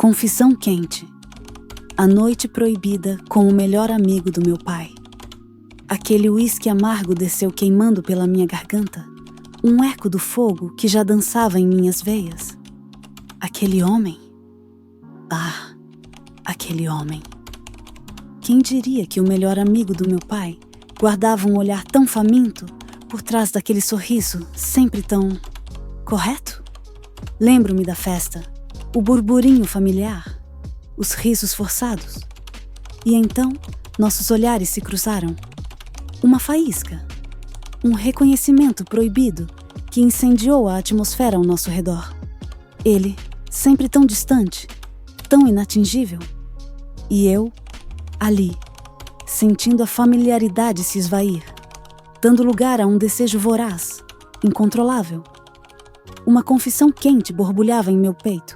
Confissão quente. A noite proibida com o melhor amigo do meu pai. Aquele uísque amargo desceu queimando pela minha garganta, um eco do fogo que já dançava em minhas veias. Aquele homem? Ah, aquele homem. Quem diria que o melhor amigo do meu pai guardava um olhar tão faminto por trás daquele sorriso sempre tão correto? Lembro-me da festa, o burburinho familiar, os risos forçados. E então, nossos olhares se cruzaram. Uma faísca, um reconhecimento proibido que incendiou a atmosfera ao nosso redor. Ele, sempre tão distante, tão inatingível. E eu, ali, sentindo a familiaridade se esvair, dando lugar a um desejo voraz, incontrolável. Uma confissão quente borbulhava em meu peito,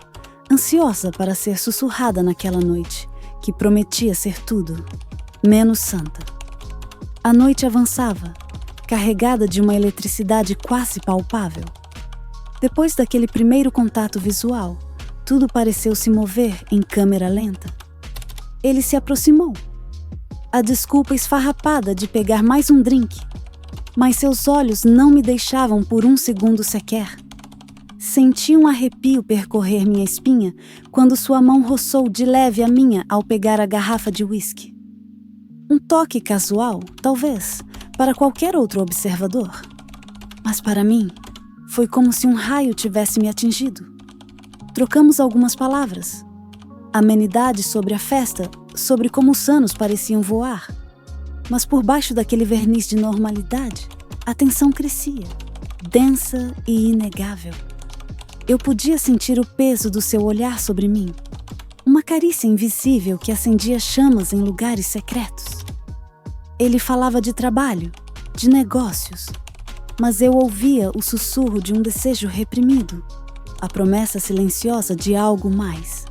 ansiosa para ser sussurrada naquela noite, que prometia ser tudo, menos santa. A noite avançava, carregada de uma eletricidade quase palpável. Depois daquele primeiro contato visual, tudo pareceu se mover em câmera lenta. Ele se aproximou. A desculpa esfarrapada de pegar mais um drink, mas seus olhos não me deixavam por um segundo sequer. Senti um arrepio percorrer minha espinha quando sua mão roçou de leve a minha ao pegar a garrafa de uísque. Um toque casual, talvez, para qualquer outro observador. Mas para mim, foi como se um raio tivesse me atingido. Trocamos algumas palavras. Amenidades sobre a festa, sobre como os anos pareciam voar. Mas por baixo daquele verniz de normalidade, a tensão crescia, densa e inegável. Eu podia sentir o peso do seu olhar sobre mim, uma carícia invisível que acendia chamas em lugares secretos. Ele falava de trabalho, de negócios, mas eu ouvia o sussurro de um desejo reprimido, a promessa silenciosa de algo mais.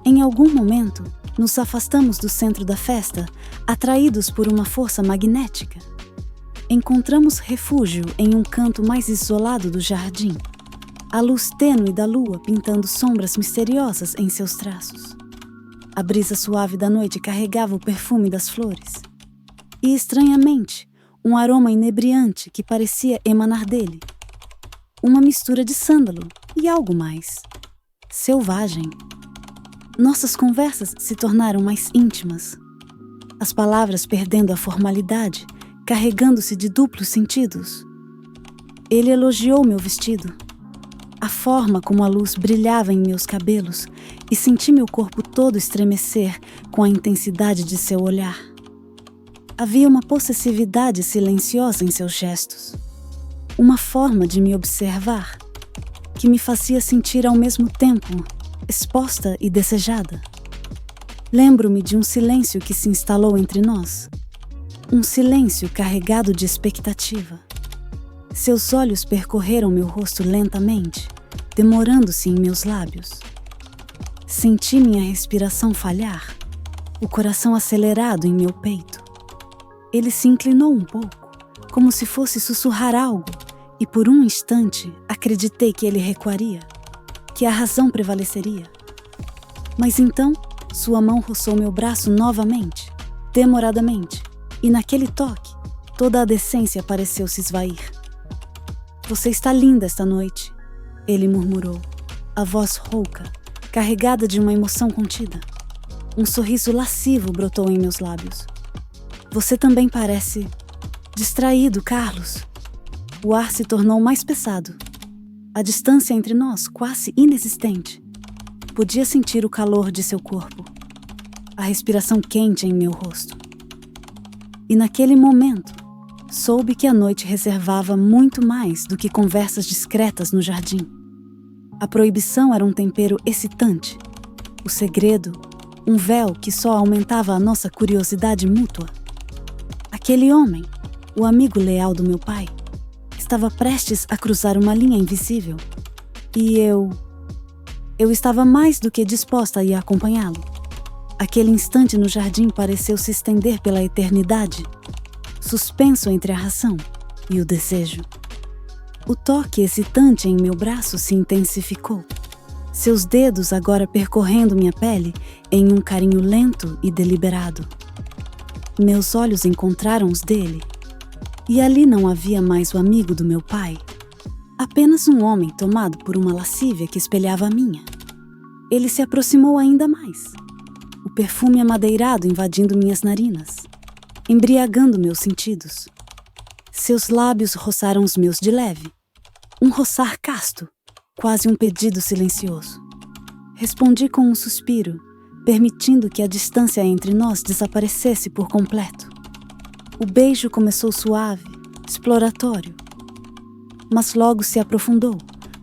Em algum momento, nos afastamos do centro da festa, atraídos por uma força magnética. Encontramos refúgio em um canto mais isolado do jardim, a luz tênue da lua pintando sombras misteriosas em seus traços. A brisa suave da noite carregava o perfume das flores. E, estranhamente, um aroma inebriante que parecia emanar dele. Uma mistura de sândalo e algo mais. Selvagem. Nossas conversas se tornaram mais íntimas. As palavras perdendo a formalidade, carregando-se de duplos sentidos. Ele elogiou meu vestido, a forma como a luz brilhava em meus cabelos, e senti meu corpo todo estremecer com a intensidade de seu olhar. Havia uma possessividade silenciosa em seus gestos, uma forma de me observar que me fazia sentir ao mesmo tempo exposta e desejada. Lembro-me de um silêncio que se instalou entre nós, um silêncio carregado de expectativa. Seus olhos percorreram meu rosto lentamente, demorando-se em meus lábios. Senti minha respiração falhar, o coração acelerado em meu peito. Ele se inclinou um pouco, como se fosse sussurrar algo, e por um instante acreditei que ele recuaria, que a razão prevaleceria. Mas então, sua mão roçou meu braço novamente, demoradamente, e naquele toque, toda a decência pareceu se esvair. "Você está linda esta noite", ele murmurou, a voz rouca, carregada de uma emoção contida. Um sorriso lascivo brotou em meus lábios. "Você também parece distraído, Carlos." O ar se tornou mais pesado. A distância entre nós quase inexistente. Podia sentir o calor de seu corpo, a respiração quente em meu rosto. E naquele momento, soube que a noite reservava muito mais do que conversas discretas no jardim. A proibição era um tempero excitante, o segredo, um véu que só aumentava a nossa curiosidade mútua. Aquele homem, o amigo leal do meu pai, estava prestes a cruzar uma linha invisível. E eu estava mais do que disposta a ir acompanhá-lo. Aquele instante no jardim pareceu se estender pela eternidade, suspenso entre a razão e o desejo. O toque excitante em meu braço se intensificou. seus dedos agora percorrendo minha pele em um carinho lento e deliberado. Meus olhos encontraram os dele, e ali não havia mais o amigo do meu pai, apenas um homem tomado por uma lascívia que espelhava a minha. Ele se aproximou ainda mais, o perfume amadeirado invadindo minhas narinas, embriagando meus sentidos. Seus lábios roçaram os meus de leve, um roçar casto, quase um pedido silencioso. Respondi com um suspiro, permitindo que a distância entre nós desaparecesse por completo. O beijo começou suave, exploratório, mas logo se aprofundou,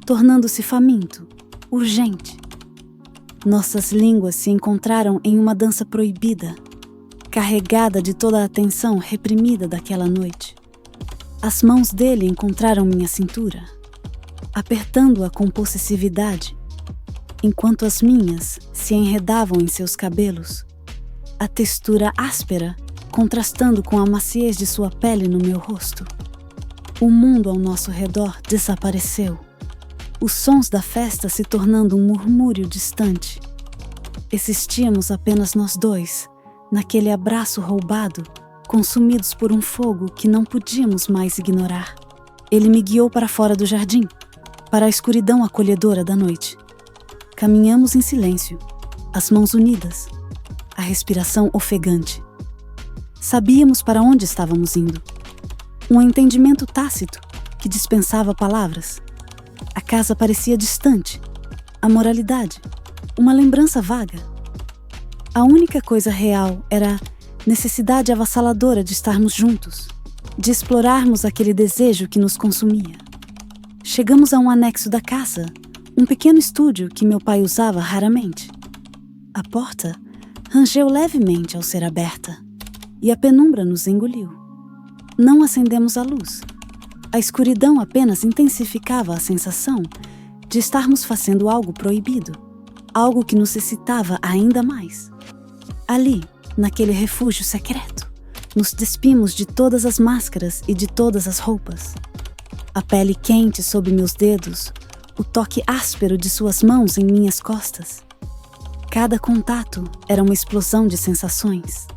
tornando-se faminto, urgente. Nossas línguas se encontraram em uma dança proibida, carregada de toda a atenção reprimida daquela noite. As mãos dele encontraram minha cintura, apertando-a com possessividade, enquanto as minhas se enredavam em seus cabelos, a textura áspera contrastando com a maciez de sua pele no meu rosto. O mundo ao nosso redor desapareceu, os sons da festa se tornando um murmúrio distante. Existíamos apenas nós dois, naquele abraço roubado, consumidos por um fogo que não podíamos mais ignorar. Ele me guiou para fora do jardim, para a escuridão acolhedora da noite. Caminhamos em silêncio, as mãos unidas, a respiração ofegante. Sabíamos para onde estávamos indo. Um entendimento tácito que dispensava palavras. A casa parecia distante, a moralidade, uma lembrança vaga. A única coisa real era a necessidade avassaladora de estarmos juntos, de explorarmos aquele desejo que nos consumia. Chegamos a um anexo da casa, um pequeno estúdio que meu pai usava raramente. A porta rangeu levemente ao ser aberta, e a penumbra nos engoliu. Não acendemos a luz. A escuridão apenas intensificava a sensação de estarmos fazendo algo proibido, algo que nos excitava ainda mais. Ali, naquele refúgio secreto, nos despimos de todas as máscaras e de todas as roupas. A pele quente sob meus dedos, o toque áspero de suas mãos em minhas costas. Cada contato era uma explosão de sensações.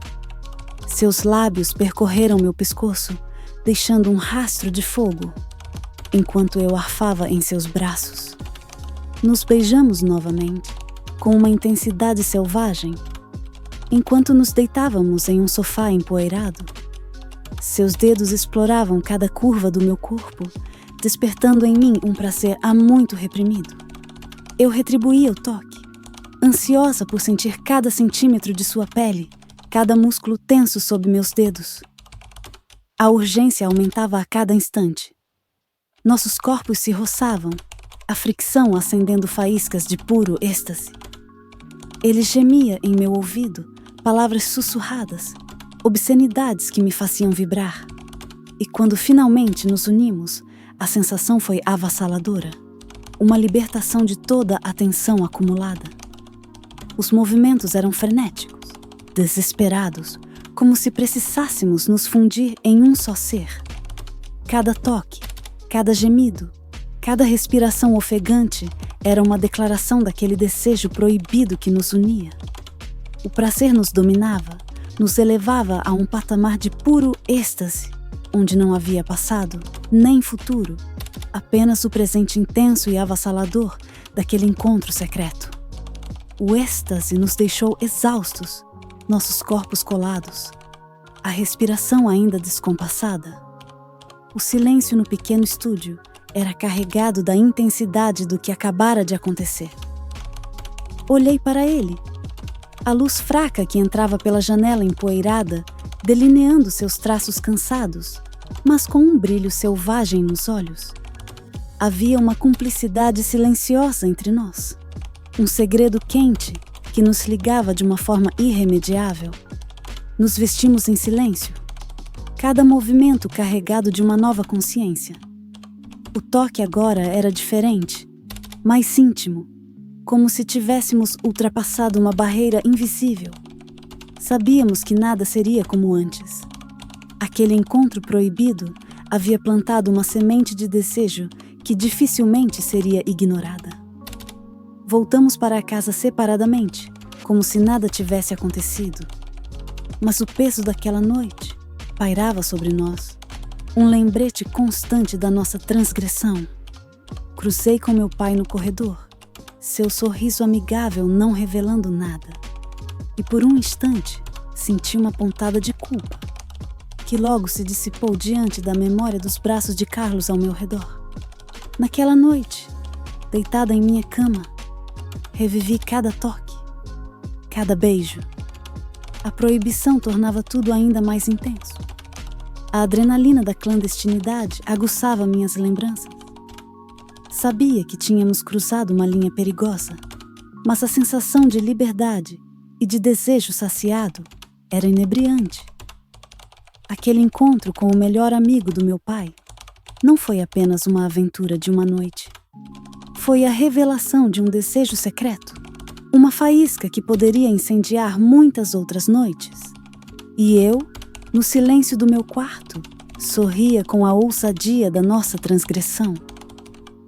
Seus lábios percorreram meu pescoço, deixando um rastro de fogo, enquanto eu arfava em seus braços. Nos beijamos novamente, com uma intensidade selvagem, enquanto nos deitávamos em um sofá empoeirado. Seus dedos exploravam cada curva do meu corpo, despertando em mim um prazer há muito reprimido. Eu retribuía o toque, ansiosa por sentir cada centímetro de sua pele, cada músculo tenso sob meus dedos. A urgência aumentava a cada instante. Nossos corpos se roçavam, a fricção acendendo faíscas de puro êxtase. Ele gemia em meu ouvido, palavras sussurradas, obscenidades que me faziam vibrar. E quando finalmente nos unimos, a sensação foi avassaladora, uma libertação de toda a tensão acumulada. Os movimentos eram frenéticos, desesperados, como se precisássemos nos fundir em um só ser. Cada toque, cada gemido, cada respiração ofegante era uma declaração daquele desejo proibido que nos unia. O prazer nos dominava, nos elevava a um patamar de puro êxtase, onde não havia passado, nem futuro, apenas o presente intenso e avassalador daquele encontro secreto. O êxtase nos deixou exaustos, nossos corpos colados, a respiração ainda descompassada. O silêncio no pequeno estúdio era carregado da intensidade do que acabara de acontecer. Olhei para ele. A luz fraca que entrava pela janela empoeirada, delineando seus traços cansados, mas com um brilho selvagem nos olhos. Havia uma cumplicidade silenciosa entre nós, um segredo quente que nos ligava de uma forma irremediável. Nos vestimos em silêncio, cada movimento carregado de uma nova consciência. O toque agora era diferente, mais íntimo, como se tivéssemos ultrapassado uma barreira invisível. Sabíamos que nada seria como antes. Aquele encontro proibido havia plantado uma semente de desejo que dificilmente seria ignorada. Voltamos para a casa separadamente, como se nada tivesse acontecido. Mas o peso daquela noite pairava sobre nós, um lembrete constante da nossa transgressão. Cruzei com meu pai no corredor, seu sorriso amigável não revelando nada. E por um instante, senti uma pontada de culpa, que logo se dissipou diante da memória dos braços de Carlos ao meu redor. Naquela noite, deitada em minha cama, revivi cada toque, cada beijo. A proibição tornava tudo ainda mais intenso. A adrenalina da clandestinidade aguçava minhas lembranças. Sabia que tínhamos cruzado uma linha perigosa, mas a sensação de liberdade e de desejo saciado era inebriante. Aquele encontro com o melhor amigo do meu pai não foi apenas uma aventura de uma noite. Foi a revelação de um desejo secreto, uma faísca que poderia incendiar muitas outras noites. E eu, no silêncio do meu quarto, sorria com a ousadia da nossa transgressão,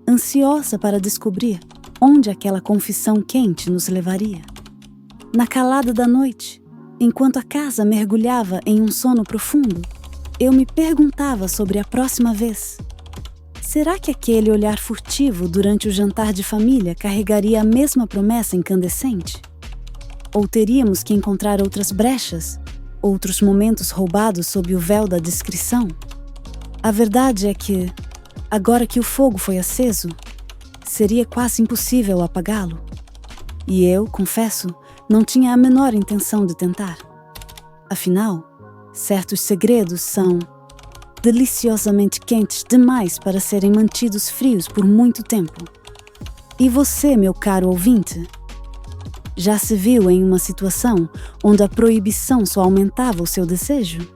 ansiosa para descobrir onde aquela confissão quente nos levaria. Na calada da noite, enquanto a casa mergulhava em um sono profundo, eu me perguntava sobre a próxima vez. Será que aquele olhar furtivo durante o jantar de família carregaria a mesma promessa incandescente? Ou teríamos que encontrar outras brechas, outros momentos roubados sob o véu da discrição? A verdade é que, agora que o fogo foi aceso, seria quase impossível apagá-lo. E eu, confesso, não tinha a menor intenção de tentar. Afinal, certos segredos são deliciosamente quentes demais para serem mantidos frios por muito tempo. E você, meu caro ouvinte, já se viu em uma situação onde a proibição só aumentava o seu desejo?